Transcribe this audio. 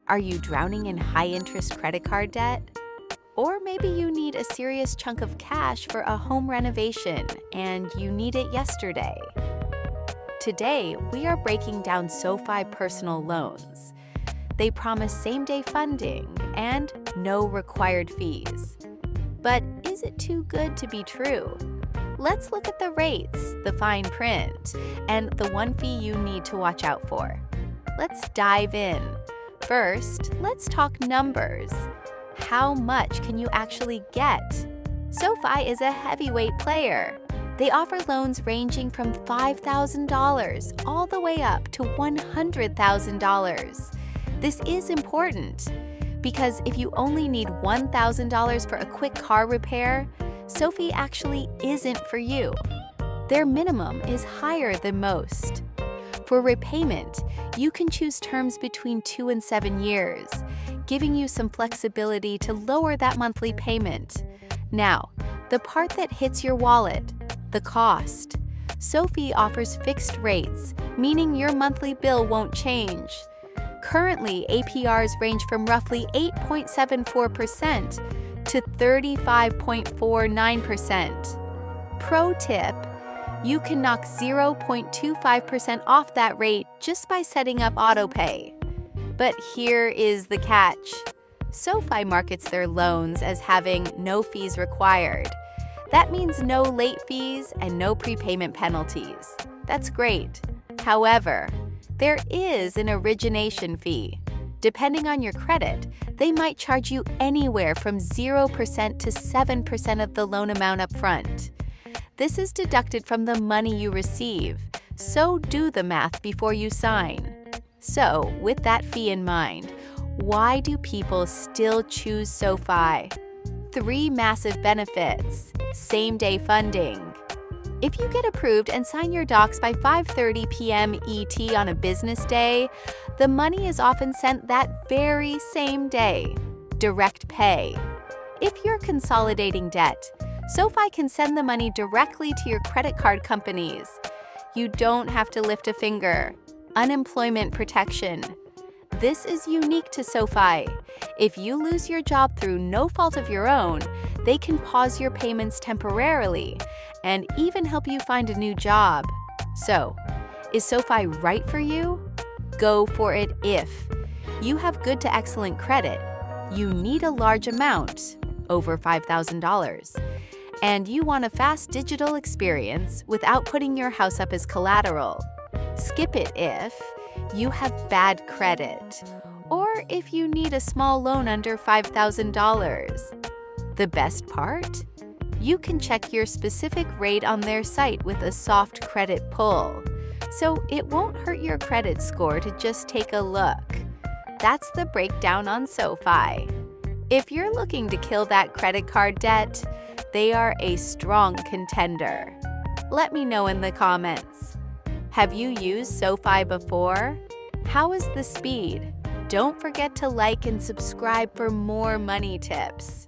Are you drowning in high-interest credit card debt? Or maybe you need a serious chunk of cash for a home renovation and you need it yesterday. Today, we are breaking down SoFi Personal Loans. They promise same-day funding and no required fees. But is it too good to be true? Let's look at the rates, the fine print, and the one fee you need to watch out for. Let's dive in. First, let's talk numbers. How much can you actually get? SoFi is a heavyweight player. They offer loans ranging from $5,000 all the way up to $100,000. This is important because if you only need $1,000 for a quick car repair, SoFi actually isn't for you. Their minimum is higher than most. For repayment, you can choose terms between 2 and 7 years, giving you some flexibility to lower that monthly payment. Now, the part that hits your wallet, the cost. SoFi offers fixed rates, meaning your monthly bill won't change. Currently, APRs range from roughly 8.74% to 35.49%. Pro tip: you can knock 0.25% off that rate just by setting up autopay. But here is the catch. SoFi markets their loans as having no fees required. That means no late fees and no prepayment penalties. That's great. However, there is an origination fee. Depending on your credit, they might charge you anywhere from 0% to 7% of the loan amount up front. This is deducted from the money you receive, so do the math before you sign. So, with that fee in mind, why do people still choose SoFi? 3 massive benefits. Same-day funding. If you get approved and sign your docs by 5:30 p.m. ET on a business day, the money is often sent that very same day. Direct pay. If you're consolidating debt, SoFi can send the money directly to your credit card companies. You don't have to lift a finger. Unemployment protection. This is unique to SoFi. If you lose your job through no fault of your own, they can pause your payments temporarily and even help you find a new job. So, is SoFi right for you? Go for it if you have good to excellent credit, you need a large amount, over $5,000, and you want a fast digital experience without putting your house up as collateral. Skip it if you have bad credit, or if you need a small loan under $5,000. The best part? You can check your specific rate on their site with a soft credit pull, so it won't hurt your credit score to just take a look. That's the breakdown on SoFi. If you're looking to kill that credit card debt, they are a strong contender. Let me know in the comments. Have you used SoFi before? How is the speed? Don't forget to like and subscribe for more money tips.